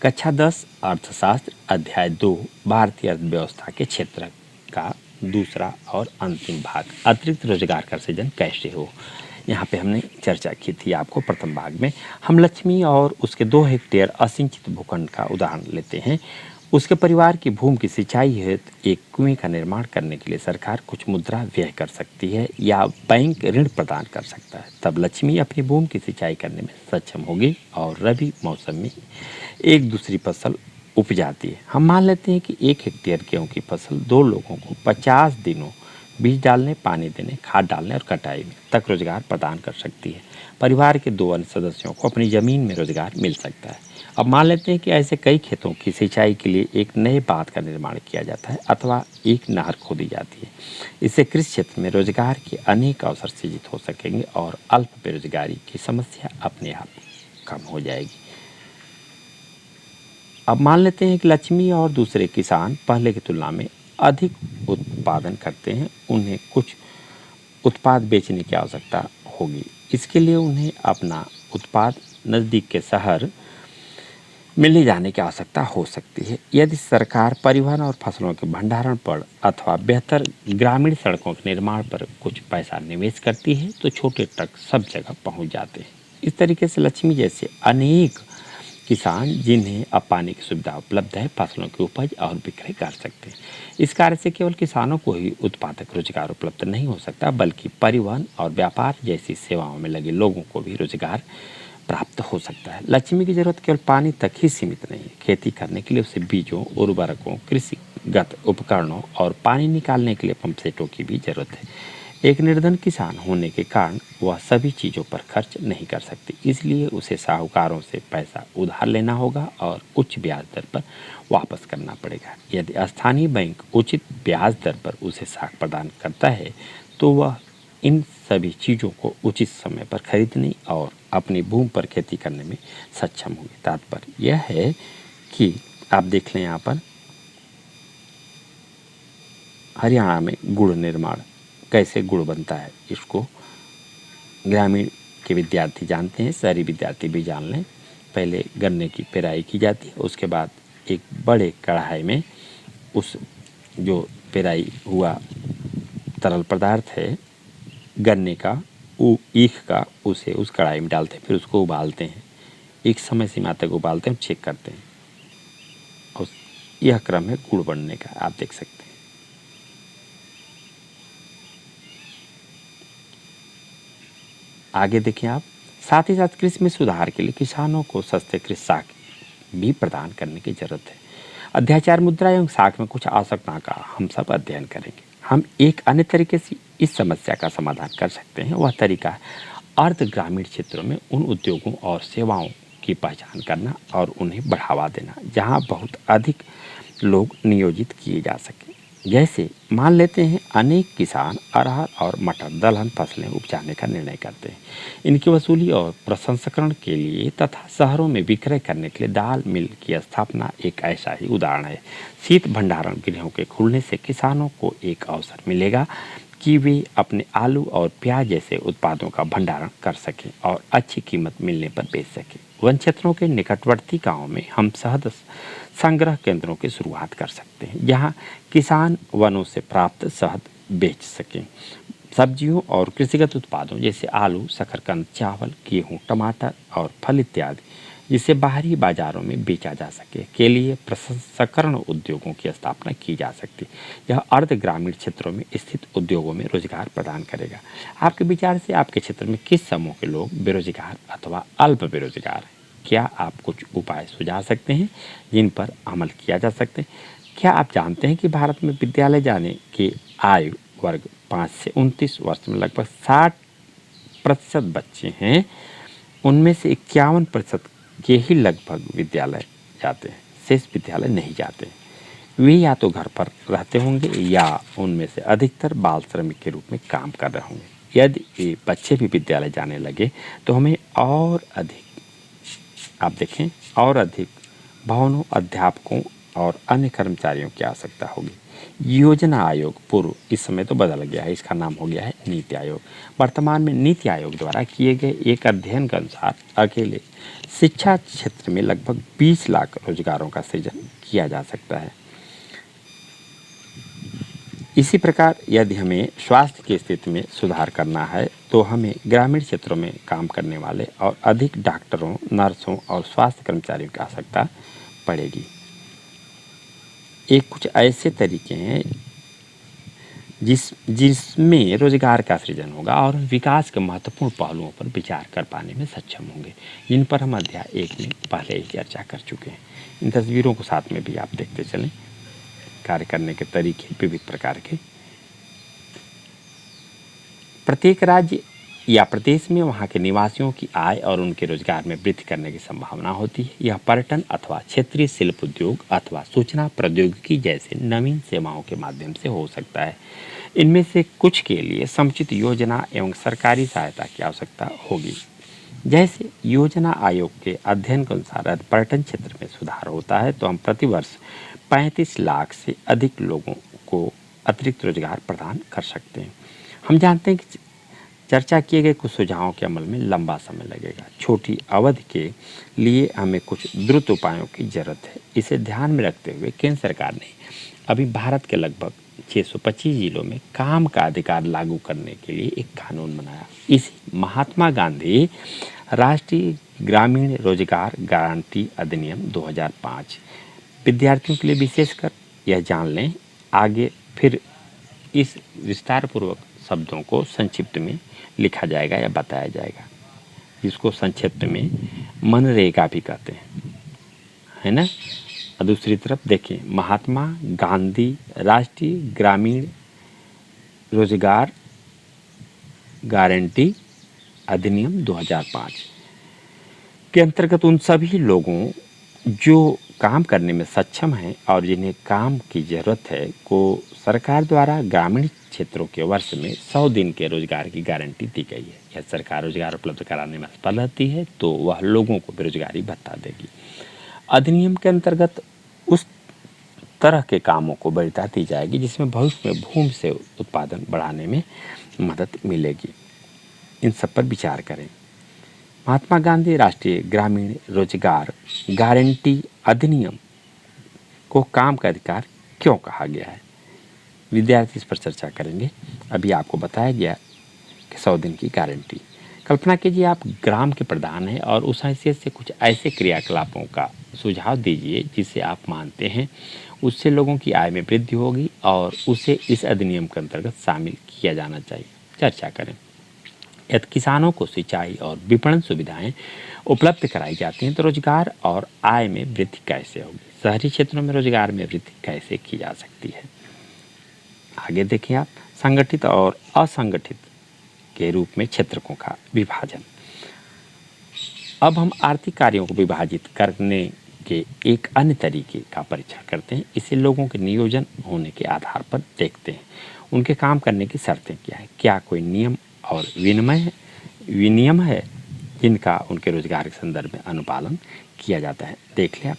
कक्षा 10 अर्थशास्त्र अध्याय 2 भारतीय अर्थव्यवस्था के क्षेत्र का दूसरा और अंतिम भाग अतिरिक्त रोजगार का सृजन कैसे हो। यहाँ पे हमने चर्चा की थी आपको प्रथम भाग में। हम लक्ष्मी और उसके 2 हेक्टेयर असिंचित भूखंड का उदाहरण लेते हैं। उसके परिवार की भूमि की सिंचाई हेतु एक कुएं का निर्माण करने के लिए सरकार कुछ मुद्रा व्यय कर सकती है या बैंक ऋण प्रदान कर सकता है। तब लक्ष्मी अपनी भूमि की सिंचाई करने में सक्षम होगी और रबी मौसम में एक दूसरी फसल उपजाती है। हम मान लेते हैं कि 1 हेक्टेयर गेहूं की फसल 2 लोगों को 50 दिनों बीज डालने, पानी देने, खाद डालने और कटाई में तक रोजगार प्रदान कर सकती है। परिवार के 2 अन्य सदस्यों को अपनी जमीन में रोजगार मिल सकता है। अब मान लेते हैं कि ऐसे कई खेतों की सिंचाई के लिए एक नए बांध का निर्माण किया जाता है अथवा एक नहर खोदी जाती है। इससे कृषि क्षेत्र में रोजगार के अनेक अवसर सृजित हो सकेंगे और अल्प बेरोजगारी की समस्या अपने आप कम हो जाएगी। अब मान लेते हैं कि लक्ष्मी और दूसरे किसान पहले की तुलना में अधिक उत्पादन करते हैं। उन्हें कुछ उत्पाद बेचने की आवश्यकता होगी। इसके लिए उन्हें अपना उत्पाद नज़दीक के शहर में ले जाने की आवश्यकता हो सकती है। यदि सरकार परिवहन और फसलों के भंडारण पर अथवा बेहतर ग्रामीण सड़कों के निर्माण पर कुछ पैसा निवेश करती है तो छोटे ट्रक सब जगह पहुंच जाते हैं। इस तरीके से लक्ष्मी जैसे अनेक किसान जिन्हें अब पानी की सुविधा उपलब्ध है फसलों की उपज और बिक्री कर सकते हैं। इस कार्य से केवल किसानों को ही उत्पादक रोजगार उपलब्ध नहीं हो सकता बल्कि परिवहन और व्यापार जैसी सेवाओं में लगे लोगों को भी रोजगार प्राप्त हो सकता है। लक्ष्मी की जरूरत केवल पानी तक ही सीमित नहीं है। खेती करने के लिए उसे बीजों, उर्वरकों, कृषिगत उपकरणों और पानी निकालने के लिए पंप सेटों की भी जरूरत है। एक निर्धन किसान होने के कारण वह सभी चीज़ों पर खर्च नहीं कर सकती, इसलिए उसे साहूकारों से पैसा उधार लेना होगा और उच्च ब्याज दर पर वापस करना पड़ेगा। यदि स्थानीय बैंक उचित ब्याज दर पर उसे साख प्रदान करता है तो वह इन सभी चीज़ों को उचित समय पर खरीदने और अपनी भूमि पर खेती करने में सक्षम होगी। तात्पर्य यह है कि आप देख लें यहाँ पर हरियाणा में गुड़ निर्माण कैसे गुड़ बनता है, इसको ग्रामीण के विद्यार्थी जानते हैं, शहरी विद्यार्थी भी जान लें। पहले गन्ने की पेराई की जाती है, उसके बाद एक बड़े कढ़ाई में उस जो पेराई हुआ तरल पदार्थ है गन्ने का ईख का, उसे उस कढ़ाई में डालते हैं, फिर उसको उबालते हैं। एक समय सीमा तक उबालते हैं, चेक करते हैं और यह क्रम है गुड़ बनने का, आप देख सकते हैं। आगे देखें आप, साथ ही साथ कृषि में सुधार के लिए किसानों को सस्ते कृषि साख भी प्रदान करने की जरूरत है। अध्याय 4 मुद्रा एवं साख में कुछ आवश्यकताओं का हम सब अध्ययन करेंगे। हम एक अन्य तरीके से इस समस्या का समाधान कर सकते हैं। वह तरीका है अर्ध ग्रामीण क्षेत्रों में उन उद्योगों और सेवाओं की पहचान करना और उन्हें बढ़ावा देना जहां बहुत अधिक लोग नियोजित किए जा सकें। जैसे मान लेते हैं अनेक किसान अरहर और मटर दलहन फसलें उपजाने का निर्णय करते हैं। इनकी वसूली और प्रसंस्करण के लिए तथा शहरों में विक्रय करने के लिए दाल मिल की स्थापना एक ऐसा ही उदाहरण है। शीत भंडारण गृहों के खुलने से किसानों को एक अवसर मिलेगा कि वे अपने आलू और प्याज जैसे उत्पादों का भंडारण कर सकें और अच्छी कीमत मिलने पर बेच सकें। वन क्षेत्रों के निकटवर्ती गांवों में हम शहद संग्रह केंद्रों की शुरुआत कर सकते हैं जहां किसान वनों से प्राप्त शहद बेच सकें। सब्जियों और कृषिगत उत्पादों जैसे आलू, शकरकंद, चावल, गेहूं, टमाटर और फल इत्यादि जिसे बाहरी बाजारों में बेचा जा सके के लिए प्रसंस्करण उद्योगों की स्थापना की जा सकती है। यह अर्ध ग्रामीण क्षेत्रों में स्थित उद्योगों में रोजगार प्रदान करेगा। आपके विचार से आपके क्षेत्र में किस समूह के लोग बेरोजगार अथवा अल्प बेरोजगार हैं? क्या आप कुछ उपाय सुझा सकते हैं जिन पर अमल किया जा सकते हैं? क्या आप जानते हैं कि भारत में विद्यालय जाने की आयु वर्ग 5 से 29 वर्ष में लगभग 60% बच्चे हैं। उनमें से 51% के ही लगभग विद्यालय जाते हैं, शेष विद्यालय नहीं जाते हैं। वे या तो घर पर रहते होंगे या उनमें से अधिकतर बाल श्रमिक के रूप में काम कर रहे होंगे। यदि ये बच्चे भी विद्यालय जाने लगे तो हमें और अधिक आप देखें और अधिक भवनों, अध्यापकों और अन्य कर्मचारियों की आवश्यकता होगी। योजना आयोग पूर्व, इस समय तो बदल गया है, इसका नाम हो गया है नीति आयोग। वर्तमान में नीति आयोग द्वारा किए गए एक अध्ययन के अनुसार अकेले शिक्षा क्षेत्र में लगभग 20 लाख रोजगारों का सृजन किया जा सकता है। इसी प्रकार यदि हमें स्वास्थ्य की स्थिति में सुधार करना है तो हमें ग्रामीण क्षेत्रों में काम करने वाले और अधिक डॉक्टरों, नर्सों और स्वास्थ्य कर्मचारियों की आवश्यकता पड़ेगी। एक कुछ ऐसे तरीके हैं जिसमें रोजगार का सृजन होगा और विकास के महत्वपूर्ण पहलुओं पर विचार कर पाने में सक्षम होंगे, जिन पर हम अध्याय 1 में पहले ही चर्चा कर चुके हैं। इन तस्वीरों को साथ में भी आप देखते चलें। कार्य करने के तरीके विविध प्रकार के। प्रत्येक राज्य या प्रदेश में वहाँ के निवासियों की आय और उनके रोजगार में वृद्धि करने की संभावना होती है। यह पर्यटन अथवा क्षेत्रीय शिल्प उद्योग अथवा सूचना प्रौद्योगिकी जैसे नवीन सेवाओं के माध्यम से हो सकता है। इनमें से कुछ के लिए समुचित योजना एवं सरकारी सहायता की आवश्यकता होगी। जैसे योजना आयोग के अध्ययन के अनुसार यदि पर्यटन क्षेत्र में सुधार होता है तो हम प्रतिवर्ष 35 लाख से अधिक लोगों को अतिरिक्त रोजगार प्रदान कर सकते हैं। हम जानते हैं कि चर्चा किए गए कुछ सुझावों के अमल में लंबा समय लगेगा। छोटी अवधि के लिए हमें कुछ द्रुत उपायों की जरूरत है। इसे ध्यान में रखते हुए केंद्र सरकार ने अभी भारत के लगभग 625 जिलों में काम का अधिकार लागू करने के लिए एक कानून बनाया। इसी महात्मा गांधी राष्ट्रीय ग्रामीण रोजगार गारंटी अधिनियम 2005 विद्यार्थियों के लिए विशेषकर यह जान लें, आगे फिर इस विस्तार पूर्वक शब्दों को संक्षिप्त में लिखा जाएगा या बताया जाएगा, जिसको संक्षिप्त में मनरेगा भी कहते हैं, है ना। और दूसरी तरफ देखिए, महात्मा गांधी राष्ट्रीय ग्रामीण रोजगार गारंटी अधिनियम 2005 के अंतर्गत उन सभी लोगों जो काम करने में सक्षम हैं और जिन्हें काम की ज़रूरत है को सरकार द्वारा ग्रामीण क्षेत्रों के वर्ष में 100 दिन के रोजगार की गारंटी दी गई है। यह सरकार रोजगार उपलब्ध कराने में असफल रहती है तो वह लोगों को बेरोजगारी भत्ता देगी। अधिनियम के अंतर्गत उस तरह के कामों को वरीयता दी जाएगी जिसमें भविष्य में भूमि से उत्पादन बढ़ाने में मदद मिलेगी। इन सब पर विचार करें। महात्मा गांधी राष्ट्रीय ग्रामीण रोजगार गारंटी अधिनियम को काम का अधिकार क्यों कहा गया है, विद्यार्थी इस पर चर्चा करेंगे। अभी आपको बताया गया कि 100 दिन की गारंटी। कल्पना कीजिए आप ग्राम के प्रधान हैं और उस हैसियत से कुछ ऐसे क्रियाकलापों का सुझाव दीजिए जिसे आप मानते हैं उससे लोगों की आय में वृद्धि होगी और उसे इस अधिनियम के अंतर्गत शामिल किया जाना चाहिए। चर्चा करें। यदि किसानों को सिंचाई और विपणन सुविधाएं उपलब्ध कराई जाती हैं तो रोजगार और आय में वृद्धि कैसे होगी, शहरी क्षेत्रों में रोजगार में वृद्धि कैसे की जा सकती है। आगे देखिए आप, संगठित और असंगठित के रूप में क्षेत्रकों का विभाजन। अब हम आर्थिक कार्यों को विभाजित करने के एक अन्य तरीके का परीक्षण करते हैं। इसे लोगों के नियोजन होने के आधार पर देखते हैं। उनके काम करने की शर्तें क्या है, क्या कोई नियम और विनियम है जिनका उनके रोजगार के संदर्भ में अनुपालन किया जाता है। देख लें आप,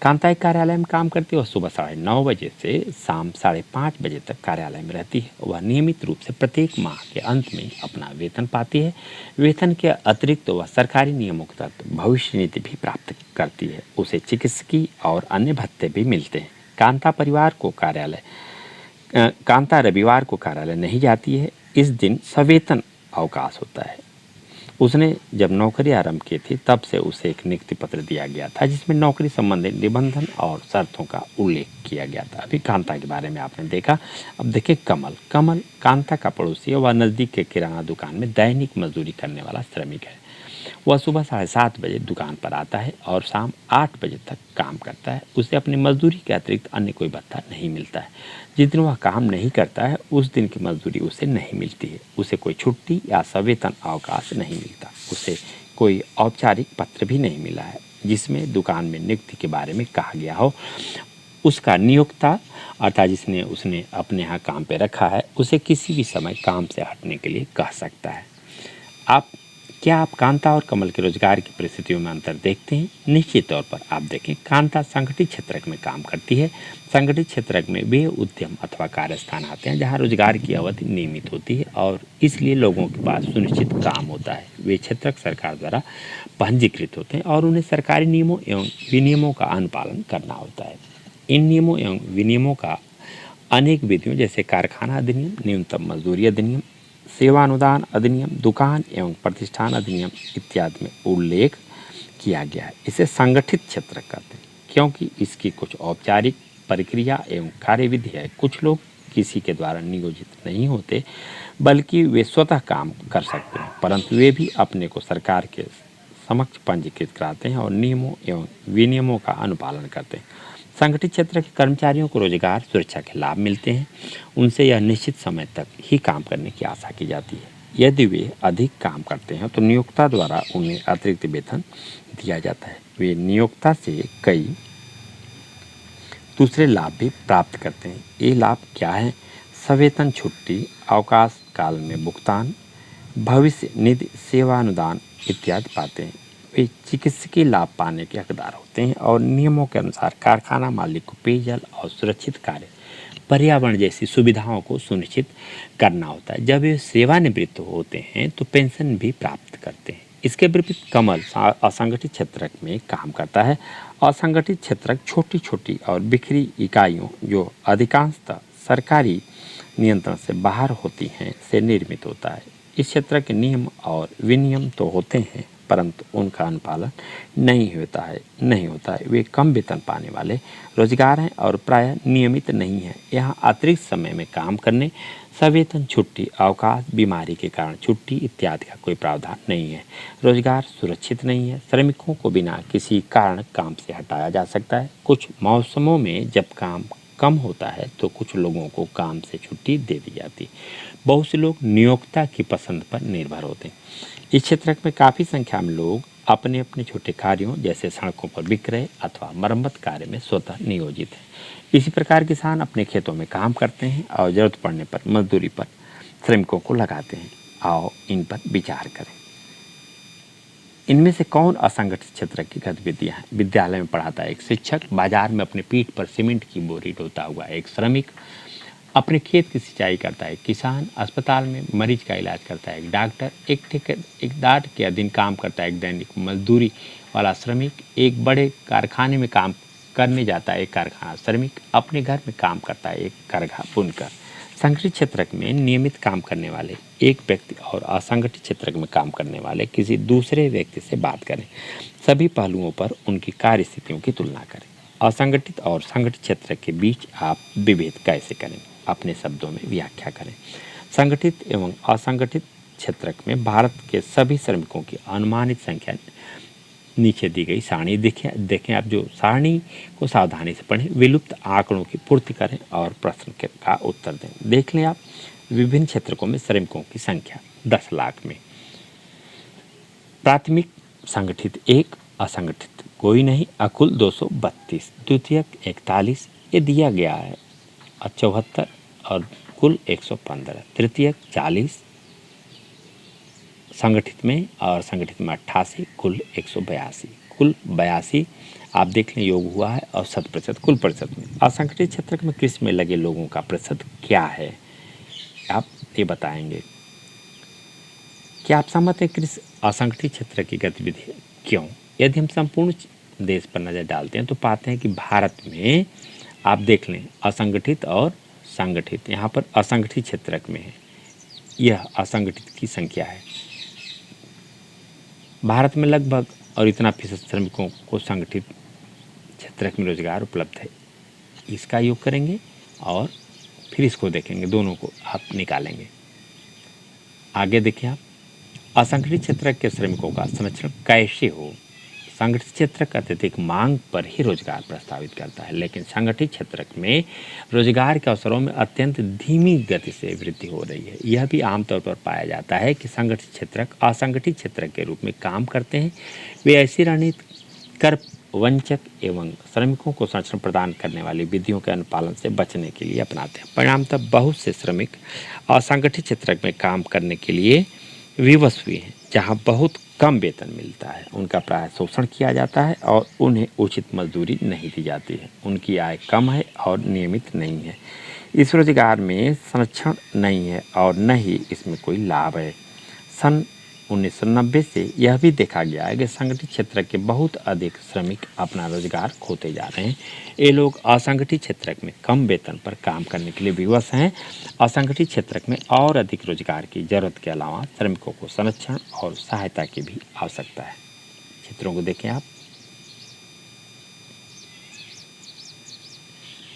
कांता एक कार्यालय में काम करती है। वह सुबह 9:30 बजे से शाम 5:30 बजे तक कार्यालय में रहती है। वह नियमित रूप से प्रत्येक माह के अंत में अपना वेतन पाती है। वेतन के अतिरिक्त वह सरकारी नियमों के तहत भविष्य निधि भी प्राप्त करती है। उसे चिकित्सकीय और अन्य भत्ते भी मिलते हैं। कांता रविवार को कार्यालय नहीं जाती है। इस दिन सवेतन अवकाश होता है। उसने जब नौकरी आरंभ की थी तब से उसे एक नियुक्ति पत्र दिया गया था जिसमें नौकरी संबंधित निबंधन और शर्तों का उल्लेख किया गया था। अभी कांता के बारे में आपने देखा। अब देखिए कमल कांता का पड़ोसी है। वह नज़दीक के किराना दुकान में दैनिक मजदूरी करने वाला श्रमिक है। वह सुबह 7:30 बजे दुकान पर आता है और शाम 8 बजे तक काम करता है। उसे अपनी मजदूरी के अतिरिक्त अन्य कोई भत्ता नहीं मिलता है। जिस दिन वह काम नहीं करता है उस दिन की मजदूरी उसे नहीं मिलती है। उसे कोई छुट्टी या सवेतन अवकाश नहीं मिलता। उसे कोई औपचारिक पत्र भी नहीं मिला है जिसमें दुकान में नियुक्ति के बारे में कहा गया हो। उसका नियोक्ता अर्थात जिसने उसने अपने यहाँ काम पे रखा है उसे किसी भी समय काम से हटने के लिए कह सकता है। आप क्या आप कांता और कमल के रोजगार की परिस्थितियों में अंतर देखते हैं? निश्चित तौर पर आप देखें, कांता संगठित क्षेत्र में काम करती है। संगठित क्षेत्र में वे उद्यम अथवा कार्यस्थान आते हैं जहां रोजगार की अवधि नियमित होती है और इसलिए लोगों के पास सुनिश्चित काम होता है। वे क्षेत्र सरकार द्वारा पंजीकृत होते हैं और उन्हें सरकारी नियमों एवं विनियमों का अनुपालन करना होता है। इन नियमों एवं विनियमों का अनेक विधियों जैसे कारखाना अधिनियम, न्यूनतम मजदूरी अधिनियम, सेवानुदान अधिनियम, दुकान एवं प्रतिष्ठान अधिनियम इत्यादि में उल्लेख किया गया है। इसे संगठित क्षेत्र कहते हैं क्योंकि इसकी कुछ औपचारिक प्रक्रिया एवं कार्यविधि है। कुछ लोग किसी के द्वारा नियोजित नहीं होते बल्कि वे स्वतः काम कर सकते हैं, परंतु वे भी अपने को सरकार के समक्ष पंजीकृत कराते हैं और नियमों एवं विनियमों का अनुपालन करते हैं। संगठित क्षेत्र के कर्मचारियों को रोजगार सुरक्षा के लाभ मिलते हैं। उनसे यह निश्चित समय तक ही काम करने की आशा की जाती है। यदि वे अधिक काम करते हैं तो नियोक्ता द्वारा उन्हें अतिरिक्त वेतन दिया जाता है। वे नियोक्ता से कई दूसरे लाभ भी प्राप्त करते हैं। ये लाभ क्या हैं? सवेतन छुट्टी, अवकाश काल में भुगतान, भविष्य निधि, सेवानुदान इत्यादि पाते हैं। वे चिकित्सकीय लाभ पाने के हकदार होते हैं और नियमों के अनुसार कारखाना मालिक को पेयजल और सुरक्षित कार्य, पर्यावरण जैसी सुविधाओं को सुनिश्चित करना होता है। जब वे सेवानिवृत्त होते हैं तो पेंशन भी प्राप्त करते हैं। इसके विपरीत कमल असंगठित क्षेत्र में काम करता है। असंगठित क्षेत्र छोटी छोटी और बिखरी इकाइयों जो अधिकांशतः सरकारी नियंत्रण से बाहर होती हैं से निर्मित होता है। इस क्षेत्र के नियम और विनियम तो होते हैं परंतु उनका अनुपालन नहीं होता है। वे कम वेतन पाने वाले रोजगार हैं और प्रायः नियमित नहीं हैं। यहाँ अतिरिक्त समय में काम करने, सवेतन छुट्टी, अवकाश, बीमारी के कारण छुट्टी इत्यादि का कोई प्रावधान नहीं है। रोजगार सुरक्षित नहीं है। श्रमिकों को बिना किसी कारण काम से हटाया जा सकता है। कुछ मौसमों में जब काम कम होता है तो कुछ लोगों को काम से छुट्टी दे दी जाती है। बहुत से लोग नियोक्ता की पसंद पर निर्भर होते हैं। इस क्षेत्र में काफ़ी संख्या में लोग अपने अपने छोटे कार्यों जैसे सड़कों पर विक्रय अथवा मरम्मत कार्य में स्वतः नियोजित हैं। इसी प्रकार किसान अपने खेतों में काम करते हैं और जरूरत पड़ने पर मजदूरी पर श्रमिकों को लगाते हैं। आओ इन पर विचार करें। इनमें से कौन असंगठित क्षेत्र की गतिविधियां हैं? विद्यालय में पढ़ाता है एक शिक्षक, बाजार में अपने पीठ पर सीमेंट की बोरी ढोता हुआ एक श्रमिक, अपने खेत की सिंचाई करता है एक किसान, अस्पताल में मरीज का इलाज करता है एक डॉक्टर, एक डाट के अधीन काम करता है एक दैनिक मजदूरी वाला श्रमिक, एक बड़े कारखाने में काम करने जाता है एक कारखाना श्रमिक, अपने घर में काम करता है एक करघा बुनकर। संगठित क्षेत्र में नियमित काम करने वाले एक व्यक्ति और असंगठित क्षेत्र में काम करने वाले किसी दूसरे व्यक्ति से बात करें। सभी पहलुओं पर उनकी कार्य स्थितियों की तुलना करें। असंगठित और संगठित क्षेत्र के बीच आप विभेद कैसे करें? अपने शब्दों में व्याख्या करें। संगठित एवं असंगठित क्षेत्र में भारत के सभी श्रमिकों की अनुमानित संख्या नीचे दी गई सारणी देखें आप जो सारणी को सावधानी से पढ़ें, विलुप्त आंकड़ों की पूर्ति करें और प्रश्न का उत्तर दें। देख लें आप विभिन्न क्षेत्रों में श्रमिकों की संख्या 10 लाख में। प्राथमिक संगठित 1, असंगठित कोई नहीं, अकुल 232, द्वितीयक 41 ये दिया गया है 74 और कुल 115, तृतीयक 40 संगठित में और संगठित में 88, कुल 182, कुल 82 आप देख लें योग हुआ है और 100% कुल प्रतिशत में। असंगठित क्षेत्र में कृषि में लगे लोगों का प्रतिशत क्या है आप ये बताएंगे। क्या आप सहमत हैं कृषि असंगठित क्षेत्र की गतिविधि क्यों? यदि हम संपूर्ण देश पर नज़र डालते हैं तो पाते हैं कि भारत में आप देख लें असंगठित और संगठित, यहाँ पर असंगठित क्षेत्र में है, यह असंगठित की संख्या है। भारत में लगभग और इतना फीसद श्रमिकों को संगठित क्षेत्र में रोजगार उपलब्ध है। इसका योग करेंगे और फिर इसको देखेंगे, दोनों को आप निकालेंगे। आगे देखिए आप, असंगठित क्षेत्र के श्रमिकों का संरक्षण कैसे हो? संगठित क्षेत्र अत्यधिक मांग पर ही रोजगार प्रस्तावित करता है, लेकिन संगठित क्षेत्र में रोजगार के अवसरों में अत्यंत धीमी गति से वृद्धि हो रही है। यह भी आमतौर पर पाया जाता है कि संगठित क्षेत्र असंगठित क्षेत्र के रूप में काम करते हैं। वे ऐसी रणनीति कर वंचक एवं श्रमिकों को संरक्षण प्रदान करने वाली विधियों के अनुपालन से बचने के लिए अपनाते हैं। परिणामतः बहुत से श्रमिक असंगठित क्षेत्र में काम करने के लिए विवश हुए हैं, जहां बहुत कम वेतन मिलता है, उनका प्राय शोषण किया जाता है और उन्हें उचित मजदूरी नहीं दी जाती है। उनकी आय कम है और नियमित नहीं है। इस रोजगार में संरक्षण नहीं है और न ही इसमें कोई लाभ है। सन 1990 से यह भी देखा गया है कि संगठित क्षेत्र के बहुत अधिक श्रमिक अपना रोजगार खोते जा रहे हैं। ये लोग असंगठित क्षेत्र में कम वेतन पर काम करने के लिए विवश हैं। असंगठित क्षेत्र में और अधिक रोजगार की जरूरत के अलावा श्रमिकों को संरक्षण और सहायता की भी आवश्यकता है। चित्रों को देखें आप।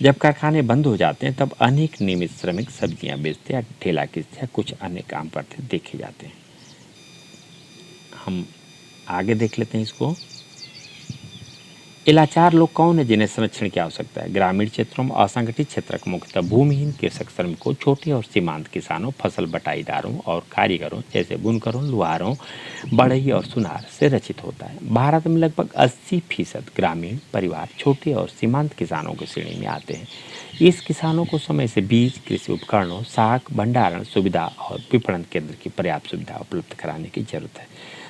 जब कारखाने बंद हो जाते हैं तब अनेक नियमित श्रमिक सब्जियां बेचते या ठेला खींचते या कुछ अन्य काम करते देखे जाते हैं। हम आगे देख लेते हैं इसको। लाचार लोग कौन है जिन्हें संरक्षण की आवश्यकता है? ग्रामीण क्षेत्रों में असंगठित क्षेत्र के मुख्यतः भूमिहीन कृषक श्रमिकों, छोटे और सीमांत किसानों, फसल बटाईदारों और कारीगरों जैसे बुनकरों, लुहारों, बढ़ई और सुनार से रचित होता है। भारत में लगभग 80% ग्रामीण परिवार छोटे और सीमांत किसानों की श्रेणी में आते हैं। इस किसानों को समय से बीज, कृषि उपकरणों, साख भंडारण सुविधा और विपणन केंद्र की पर्याप्त सुविधा उपलब्ध कराने की जरूरत है।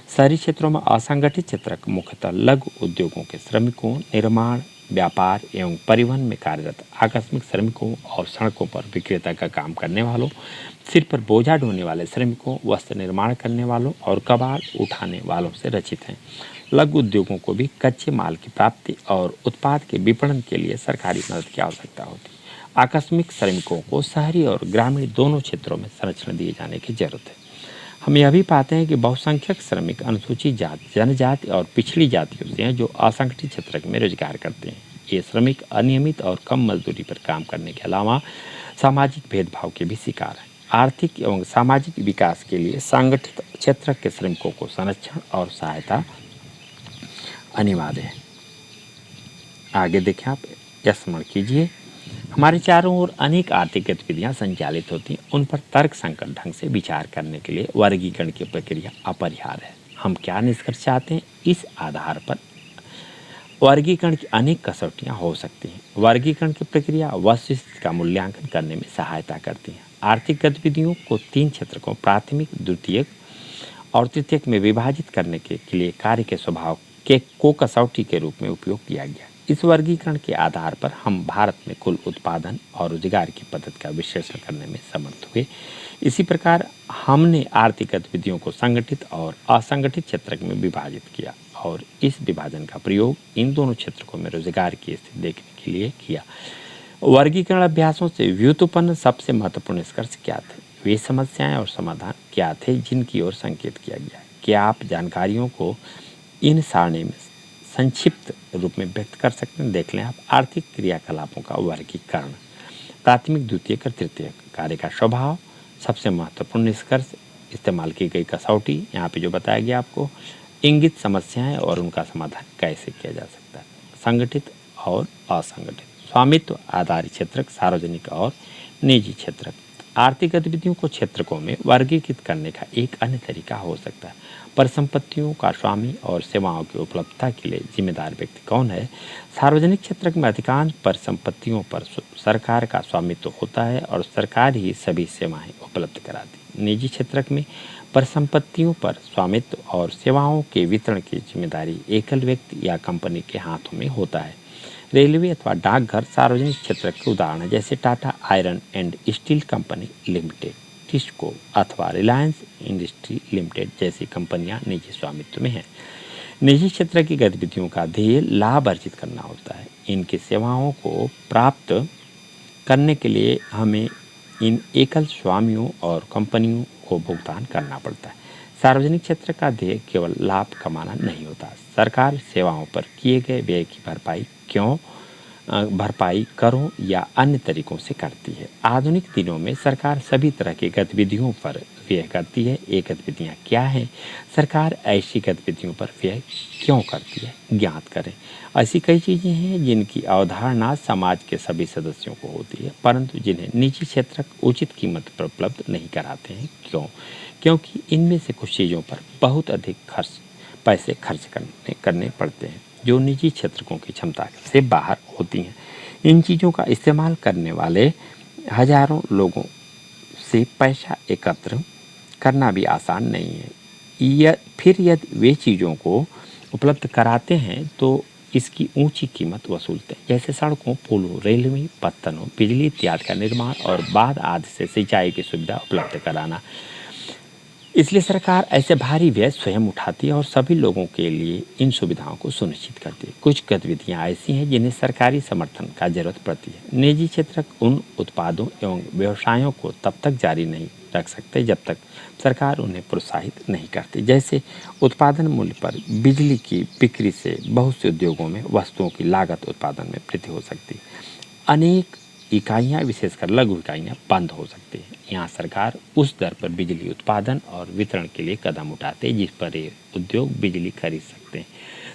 शहरी क्षेत्रों में असंगठित क्षेत्र मुख्यतः लघु उद्योगों के श्रमिकों, निर्माण, व्यापार एवं परिवहन में कार्यरत आकस्मिक श्रमिकों और सड़कों पर विक्रेता का काम करने वालों, सिर पर बोझा ढोने वाले श्रमिकों, वस्त्र निर्माण करने वालों और कबाड़ उठाने वालों से रचित हैं। लघु उद्योगों को भी कच्चे माल की प्राप्ति और उत्पाद के विपणन के लिए सरकारी मदद की आवश्यकता होती है। आकस्मिक श्रमिकों को शहरी और ग्रामीण दोनों क्षेत्रों में संरक्षण दिए जाने की जरूरत है। हम यह भी पाते हैं कि बहुसंख्यक श्रमिक अनुसूचित जाति, जनजाति और पिछड़ी जातियों से हैं जो असंगठित क्षेत्र में रोजगार करते हैं। ये श्रमिक अनियमित और कम मजदूरी पर काम करने के अलावा सामाजिक भेदभाव के भी शिकार हैं। आर्थिक एवं सामाजिक विकास के लिए संगठित क्षेत्र के श्रमिकों को संरक्षण और सहायता अनिवार्य है। आगे देखें आप, यह स्मरण कीजिए। हमारे चारों ओर अनेक आर्थिक गतिविधियां संचालित होती हैं। उन पर तर्क संगत ढंग से विचार करने के लिए वर्गीकरण की प्रक्रिया अपरिहार्य है। हम क्या निष्कर्ष चाहते हैं? इस आधार पर वर्गीकरण की अनेक कसौटियां हो सकती हैं। वर्गीकरण की प्रक्रिया वस्तुस्थिति का मूल्यांकन करने में सहायता करती है। आर्थिक गतिविधियों को 3 क्षेत्रों प्राथमिक, द्वितीयक और तृतीयक में विभाजित करने के लिए कार्य के स्वभाव के को कसौटी के रूप में उपयोग किया गया। इस वर्गीकरण के आधार पर हम भारत में कुल उत्पादन और रोजगार की पद्धति का विश्लेषण करने में समर्थ हुए। इसी प्रकार हमने आर्थिक गतिविधियों को संगठित और असंगठित क्षेत्र में विभाजित किया और इस विभाजन का प्रयोग इन दोनों क्षेत्रों में रोजगार की स्थिति देखने के लिए किया। वर्गीकरण अभ्यासों से व्युत्पन्न सबसे महत्वपूर्ण निष्कर्ष क्या थे? वे समस्याएं और समाधान क्या थे जिनकी ओर संकेत किया गया? क्या आप जानकारियों को इन सारणी में संक्षिप्त रूप में व्यक्त कर सकते हैं? देख लें आप। आर्थिक क्रियाकलापों का वर्गीकरण, प्राथमिक, द्वितीयक और तृतीयक, कार्य का स्वभाव, सबसे महत्वपूर्ण निष्कर्ष, इस्तेमाल की गई कसौटी, यहाँ पे जो बताया गया आपको, इंगित समस्याएं और उनका समाधान कैसे किया जा सकता है। संगठित और असंगठित, स्वामित्व आधारित क्षेत्र, सार्वजनिक और निजी क्षेत्र। आर्थिक गतिविधियों को क्षेत्रकों में वर्गीकृत करने का एक अन्य तरीका हो सकता है। परिसंपत्तियों का स्वामी और सेवाओं की उपलब्धता के लिए जिम्मेदार व्यक्ति कौन है? सार्वजनिक क्षेत्र में अधिकांश परिसंपत्तियों पर सरकार का स्वामित्व होता है और सरकार ही सभी सेवाएं उपलब्ध कराती है। निजी क्षेत्र में परिसंपत्तियों पर स्वामित्व और सेवाओं के वितरण की जिम्मेदारी एकल व्यक्ति या कंपनी के हाथों में होता है। रेलवे अथवा डाकघर सार्वजनिक क्षेत्र के उदाहरण हैं, जैसे Tata iron and steel company limited, TISCO अथवा रिलायंस इंडस्ट्री लिमिटेड जैसी कंपनियां निजी स्वामित्व में हैं। निजी क्षेत्र की गतिविधियों का ध्येय लाभ अर्जित करना होता है। इनकी सेवाओं को प्राप्त करने के लिए हमें इन एकल स्वामियों और कंपनियों को भुगतान करना पड़ता है। सार्वजनिक क्षेत्र का ध्येय केवल लाभ कमाना नहीं होता। सरकार सेवाओं पर किए गए व्यय की भरपाई करों या अन्य तरीकों से करती है। आधुनिक दिनों में सरकार सभी तरह की गतिविधियों पर व्यय करती है। ये गतिविधियाँ क्या हैं? सरकार ऐसी गतिविधियों पर व्यय क्यों करती है, ज्ञात करें। ऐसी कई चीज़ें हैं जिनकी अवधारणा समाज के सभी सदस्यों को होती है, परंतु जिन्हें निजी क्षेत्र उचित कीमत पर उपलब्ध नहीं कराते हैं। क्यों? क्योंकि इनमें से कुछ चीज़ों पर बहुत अधिक पैसे खर्च करने पड़ते हैं जो निजी क्षेत्रों की क्षमता से बाहर होती हैं। इन चीज़ों का इस्तेमाल करने वाले हजारों लोगों से पैसा एकत्र करना भी आसान नहीं है। फिर यदि वे चीज़ों को उपलब्ध कराते हैं तो इसकी ऊंची कीमत वसूलते हैं, जैसे सड़कों, पुलों, रेलवे, पत्तनों, बिजली इत्यादि का निर्माण और बाढ़ आदि से सिंचाई की सुविधा उपलब्ध कराना। इसलिए सरकार ऐसे भारी व्यय स्वयं उठाती है और सभी लोगों के लिए इन सुविधाओं को सुनिश्चित करती है। कुछ गतिविधियां ऐसी हैं जिन्हें सरकारी समर्थन का जरूरत पड़ती है। निजी क्षेत्र उन उत्पादों एवं व्यवसायों को तब तक जारी नहीं रख सकते जब तक सरकार उन्हें प्रोत्साहित नहीं करती। जैसे उत्पादन मूल्य पर बिजली की बिक्री से बहुत से उद्योगों में वस्तुओं की लागत उत्पादन में वृद्धि हो सकती है। अनेक इकाइयाँ, विशेषकर लघु इकाइयाँ बंद हो सकती हैं। यहाँ सरकार उस दर पर बिजली उत्पादन और वितरण के लिए कदम उठाते हैं जिस पर ये उद्योग बिजली खरीद सकते हैं।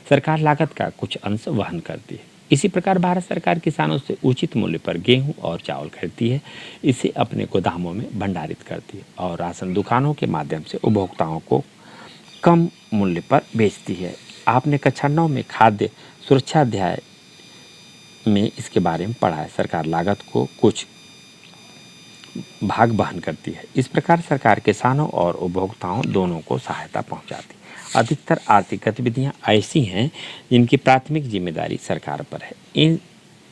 सरकार लागत का कुछ अंश वहन करती है। इसी प्रकार भारत सरकार किसानों से उचित मूल्य पर गेहूं और चावल खरीदती है, इसे अपने गोदामों में भंडारित करती है और राशन दुकानों के माध्यम से उपभोक्ताओं को कम मूल्य पर बेचती है। आपने कक्षा 9 में खाद्य सुरक्षा अध्याय में इसके बारे में पढ़ा है। सरकार लागत को कुछ भाग वहन करती है। इस प्रकार सरकार किसानों और उपभोक्ताओं दोनों को सहायता पहुंचाती है। अधिकतर आर्थिक गतिविधियां ऐसी हैं जिनकी प्राथमिक जिम्मेदारी सरकार पर है।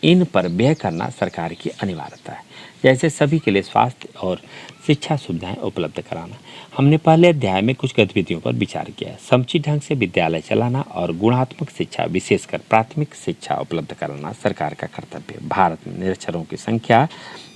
इन पर व्यय करना सरकार की अनिवार्यता है, जैसे सभी के लिए स्वास्थ्य और शिक्षा सुविधाएं उपलब्ध कराना। हमने पहले अध्याय में कुछ गतिविधियों पर विचार किया है। समुचित ढंग से विद्यालय चलाना और गुणात्मक शिक्षा, विशेषकर प्राथमिक शिक्षा उपलब्ध कराना सरकार का कर्तव्य है। भारत में निरक्षरों की संख्या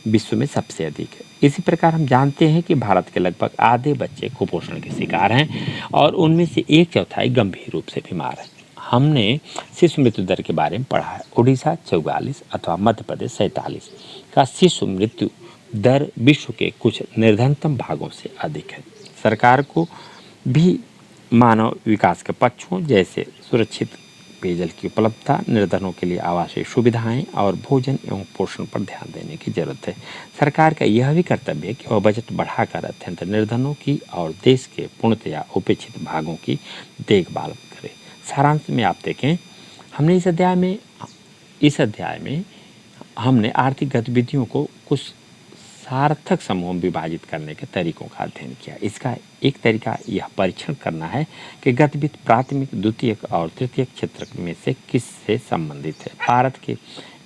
विश्व में सबसे अधिक है। इसी प्रकार हम जानते हैं कि भारत के लगभग आधे बच्चे कुपोषण के शिकार हैं और उनमें से 1/4 गंभीर रूप से बीमार हैं। हमने शिशु मृत्यु दर के बारे में पढ़ा है। उड़ीसा 44 अथवा मध्य प्रदेश 47 का शिशु मृत्यु दर विश्व के कुछ निर्धनतम भागों से अधिक है। सरकार को भी मानव विकास के पक्षों जैसे सुरक्षित पेयजल की उपलब्धता, निर्धनों के लिए आवासीय सुविधाएं और भोजन एवं पोषण पर ध्यान देने की जरूरत है। सरकार का यह भी कर्तव्य है कि वह बजट बढ़ाकर अत्यंत निर्धनों की और देश के पूर्णतया उपेक्षित भागों की देखभाल करे। सारांश में आप देखें, हमने इस अध्याय में हमने आर्थिक गतिविधियों को कुछ सार्थक समूह में विभाजित करने के तरीकों का अध्ययन किया। इसका एक तरीका यह परीक्षण करना है कि गतिविधि प्राथमिक, द्वितीयक और तृतीयक क्षेत्र में से किससे संबंधित है। भारत के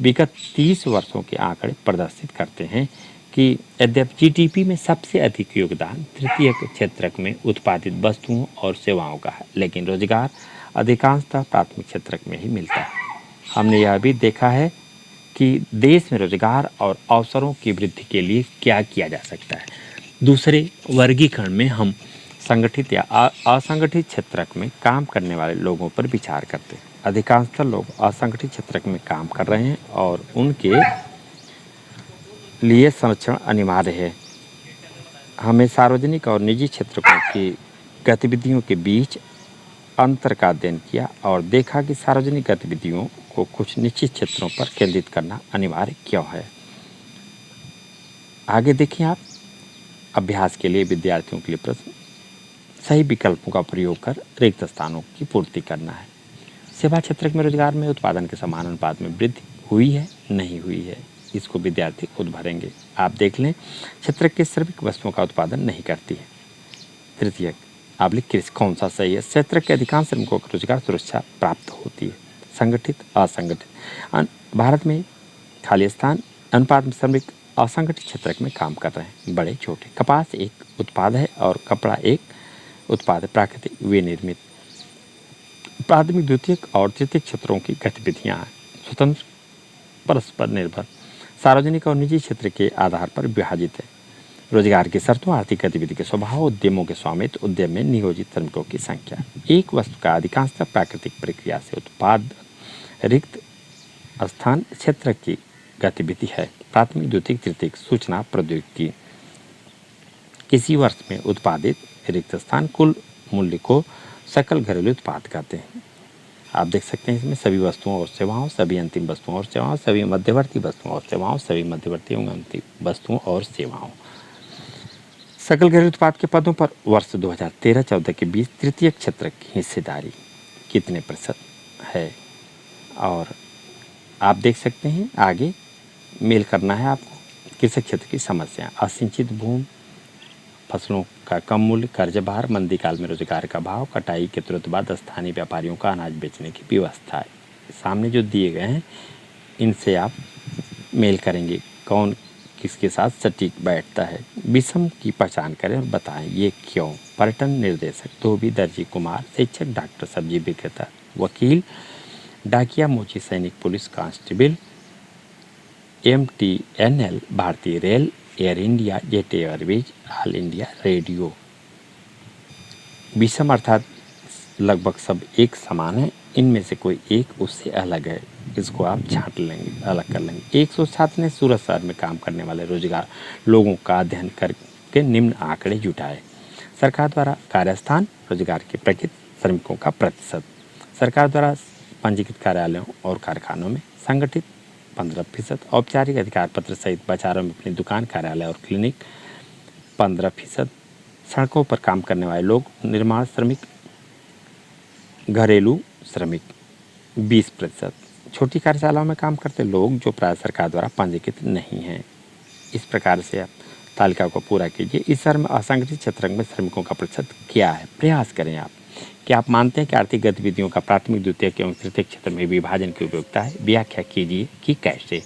विगत 30 वर्षों के आंकड़े प्रदर्शित करते हैं कि यद्यपि जीडीपी में सबसे अधिक योगदान तृतीयक क्षेत्र में उत्पादित वस्तुओं और सेवाओं का है, लेकिन रोजगार अधिकांशतः प्राथमिक क्षेत्र में ही मिलता है। हमने यह भी देखा है कि देश में रोजगार और अवसरों की वृद्धि के लिए क्या किया जा सकता है। दूसरे वर्गीकरण में हम संगठित या असंगठित क्षेत्र में काम करने वाले लोगों पर विचार करते हैं। अधिकांशतः लोग असंगठित क्षेत्र में काम कर रहे हैं और उनके लिए संरक्षण अनिवार्य है। हमें सार्वजनिक और निजी क्षेत्रों की गतिविधियों के बीच अंतर का अध्ययन किया और देखा कि सार्वजनिक गतिविधियों को कुछ निश्चित क्षेत्रों पर केंद्रित करना अनिवार्य क्यों है। आगे देखिए आप, अभ्यास के लिए विद्यार्थियों के लिए प्रश्न, सही विकल्पों का प्रयोग कर रिक्त स्थानों की पूर्ति करना है। सेवा क्षेत्र में रोजगार में उत्पादन के समान अनुपात में वृद्धि हुई है, नहीं हुई है, इसको विद्यार्थी खुद भरेंगे। आप देख लें, क्षेत्र के श्रमिक वस्तुओं का उत्पादन नहीं करती है। तृतीय, आप लिख कौन सा सही है। क्षेत्र के अधिकांश श्रमिकों को रोजगार सुरक्षा प्राप्त होती है। संगठित, असंगठित, भारत में खाली स्थान अनुपात में श्रमिक असंगठित क्षेत्र में काम कर रहे हैं, बड़े छोटे। कपास एक उत्पाद है और कपड़ा एक उत्पाद है, प्राकृतिक विनिर्मित। प्राथमिक, द्वितीयक और तृतीयक क्षेत्रों की गतिविधियां स्वतंत्र, परस्पर निर्भर, सार्वजनिक और निजी क्षेत्र के आधार पर विभाजित है। रोजगार की शर्तों, आर्थिक गतिविधि के स्वभाव, उद्यमों के स्वामित्व, उद्यम में नियोजित श्रमिकों की संख्या। एक वस्तु का अधिकांशतः प्राकृतिक प्रक्रिया से उत्पाद, रिक्त स्थान क्षेत्र की गतिविधि है। प्राथमिक, द्वितीयक, तृतीयक, सूचना प्रौद्योगिकी। किसी वर्ष में उत्पादित रिक्त स्थान कुल मूल्य को सकल घरेलू उत्पाद कहते हैं। आप देख सकते हैं इसमें सभी वस्तुओं और सेवाओं, सभी अंतिम वस्तुओं और सेवाओं, सभी मध्यवर्ती वस्तुओं और सेवाओं, सभी मध्यवर्ती एवं अंतिम वस्तुओं और सेवाओं। सकल घरेलू उत्पाद के पदों पर वर्ष 2013-14 के बीच तृतीय क्षेत्र की हिस्सेदारी कितने प्रतिशत है, और आप देख सकते हैं आगे मेल करना है आपको। कृषि क्षेत्र की समस्या, असिंचित भूमि, फसलों का कम मूल्य, कर्ज भार, मंदी काल में रोजगार का भाव, कटाई के तुरंत बाद स्थानीय व्यापारियों का अनाज बेचने की व्यवस्था है। सामने जो दिए गए हैं इनसे आप मेल करेंगे कौन किसके साथ सटीक बैठता है। विषम की पहचान करें और बताएं ये क्यों। पर्यटन निर्देशक, धोबी, दर्जी, कुम्हार, शिक्षक, डॉक्टर, सब्जी विक्रेता, वकील, डाकिया, मोची, सैनिक, पुलिस, कांस्टेबल, MTNL, भारतीय rail, air India, jet Airways, all India radio. विषम अर्थात लगभग सब एक समान है, इनमें से कोई एक उससे अलग है, इसको आप छांट लेंगे, अलग कर लेंगे। 107 ने सूरत शहर में काम करने वाले रोजगार लोगों का अध्ययन करके निम्न आंकड़े जुटाए। सरकार द्वारा कार्यस्थान, रोजगार के प्रकृति, श्रमिकों का प्रतिशत। सरकार द्वारा पंजीकृत कार्यालयों और कारखानों में संगठित 15%, औपचारिक अधिकार पत्र सहित बाजारों में अपनी दुकान, कार्यालय और क्लिनिक 15%, सड़कों पर काम करने वाले लोग, निर्माण श्रमिक, घरेलू श्रमिक 20%, छोटी कार्यशालाओं में काम करते लोग जो प्राय सरकार द्वारा पंजीकृत नहीं हैं। इस प्रकार से आप तालिका को पूरा कीजिए। इस शहर में असंगठित क्षेत्र में श्रमिकों का प्रतिशत क्या है, प्रयास करें आप। क्या आप मानते हैं कि आर्थिक गतिविधियों का प्राथमिक, द्वितीयक एवं तृतीयक क्षेत्र में विभाजन की उपयोगिता है? व्याख्या कीजिए कि कैसे।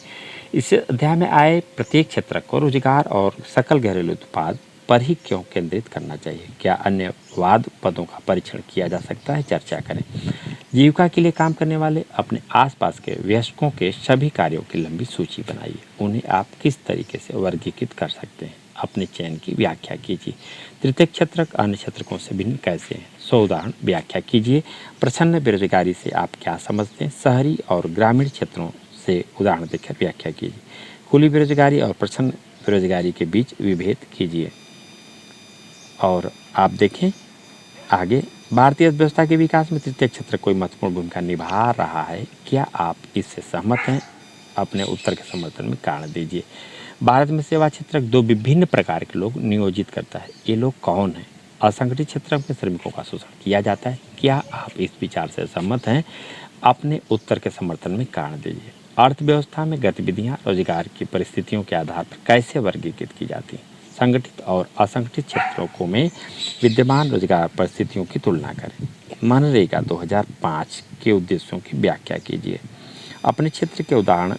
इस अध्याय में आए प्रत्येक क्षेत्र को रोजगार और सकल घरेलू उत्पाद पर ही क्यों केंद्रित करना चाहिए? क्या अन्य वाद पदों का परीक्षण किया जा सकता है? चर्चा करें। जीविका के लिए काम करने वाले अपने आसपास के वयस्कों के सभी कार्यों की लंबी सूची बनाइए। उन्हें आप किस तरीके से वर्गीकृत कर सकते हैं? अपने चयन की व्याख्या कीजिए। तृतीयक क्षेत्रक अन्य क्षेत्रकों से भिन्न कैसे हैं? 100 उदाहरण व्याख्या कीजिए। प्रच्छन्न बेरोजगारी से आप क्या समझते हैं? शहरी और ग्रामीण क्षेत्रों से उदाहरण देकर व्याख्या कीजिए। खुली बेरोजगारी और प्रच्छन्न बेरोजगारी के बीच विभेद कीजिए। और आप देखें आगे, भारतीय अर्थव्यवस्था के विकास में तृतीय क्षेत्र कोई महत्वपूर्ण भूमिका निभा रहा है। क्या आप इससे सहमत हैं? अपने उत्तर के समर्थन में कारण दीजिए। भारत में सेवा क्षेत्र दो विभिन्न प्रकार के लोग नियोजित करता है। ये लोग कौन हैं? असंगठित क्षेत्र में श्रमिकों का शोषण किया जाता है। क्या आप इस विचार से सहमत हैं? अपने उत्तर के समर्थन में कारण दीजिए। अर्थव्यवस्था में गतिविधियां रोजगार की परिस्थितियों के आधार पर कैसे वर्गीकृत की जाती हैं? संगठित और असंगठित क्षेत्रों में विद्यमान रोजगार परिस्थितियों की तुलना करें। मनरेगा 2005 के उद्देश्यों की व्याख्या कीजिए। अपने क्षेत्र के उदाहरण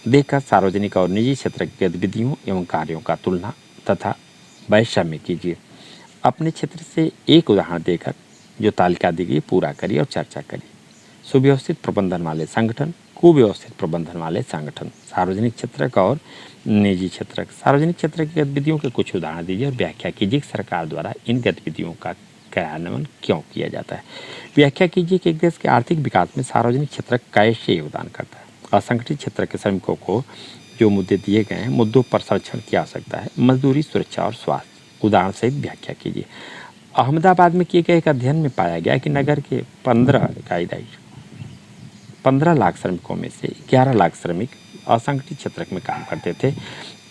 देकर सार्वजनिक और निजी क्षेत्र की गतिविधियों एवं कार्यों का तुलना तथा वैषम्य कीजिए। अपने क्षेत्र से एक उदाहरण देकर जो तालिका दी गई पूरा करिए और चर्चा करिए। सुव्यवस्थित प्रबंधन वाले संगठन, कुव्यवस्थित प्रबंधन वाले संगठन, सार्वजनिक क्षेत्र और निजी क्षेत्र। सार्वजनिक क्षेत्र की गतिविधियों के कुछ उदाहरण दीजिए और व्याख्या कीजिए कि सरकार द्वारा इन गतिविधियों का क्रियान्वयन क्यों किया जाता है। व्याख्या कीजिए कि एक देश के आर्थिक विकास में सार्वजनिक क्षेत्र कैसे योगदान करता है। असंगठित क्षेत्र के श्रमिकों को जो मुद्दे दिए गए हैं, मुद्दों पर संरक्षण की आवश्यकता है। मजदूरी, सुरक्षा और स्वास्थ्य उदाहरण सहित व्याख्या कीजिए। अहमदाबाद में किए गए एक अध्ययन में पाया गया कि नगर के 15 लाख श्रमिकों में से 11 लाख श्रमिक असंगठित क्षेत्र में काम करते थे।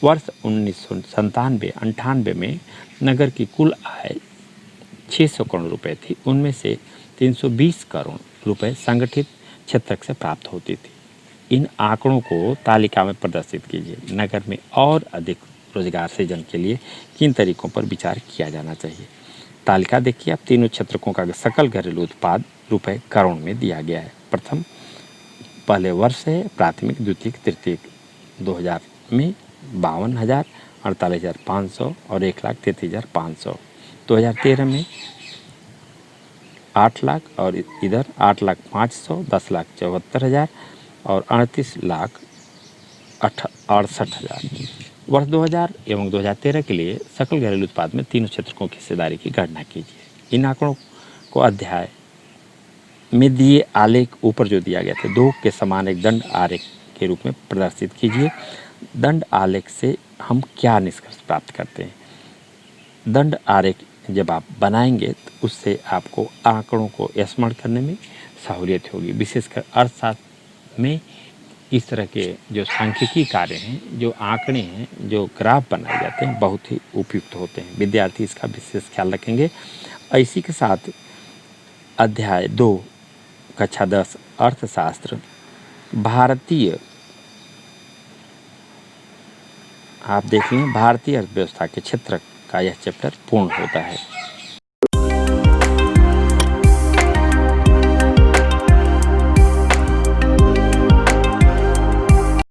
वर्ष 1997-98 में नगर की कुल आय 600 करोड़ रुपए थी। उनमें से 320 करोड़ रुपए संगठित क्षेत्र से प्राप्त होती थी। इन आंकड़ों को तालिका में प्रदर्शित कीजिए। नगर में और अधिक रोजगार सृजन के लिए किन तरीकों पर विचार किया जाना चाहिए? तालिका देखिए। आप तीनों क्षेत्रकों का सकल घरेलू उत्पाद रुपए करोड़ में दिया गया है। प्रथम पहले वर्ष है प्राथमिक, द्वितीयक, तृतीयक। 2000 में 52,000, 48,500 और 1,33,500। 2013 में 8 लाख और इधर 8,05,000, 10,74,000 और 38,68,000। वर्ष 2000 एवं 2013 के लिए सकल घरेलू उत्पाद में तीनों क्षेत्रकों की हिस्सेदारी की गणना कीजिए। इन आंकड़ों को अध्याय में दिए आलेख ऊपर जो दिया गया था 2 के समान एक दंड आलेख के रूप में प्रदर्शित कीजिए। दंड आलेख से हम क्या निष्कर्ष प्राप्त करते हैं? दंड आलेख जब आप बनाएंगे तो उससे आपको आंकड़ों को स्मरण करने में सहूलियत होगी। विशेषकर अर्थशास्त्र में इस तरह के जो सांख्यिकी कार्य हैं, जो आंकड़े हैं, जो ग्राफ बनाए जाते हैं, बहुत ही उपयुक्त होते हैं। विद्यार्थी इसका विशेष ख्याल रखेंगे। इसी के साथ अध्याय 2 कक्षा 10 अर्थशास्त्र भारतीय, आप देख लें, भारतीय अर्थव्यवस्था के क्षेत्र का यह चैप्टर पूर्ण होता है।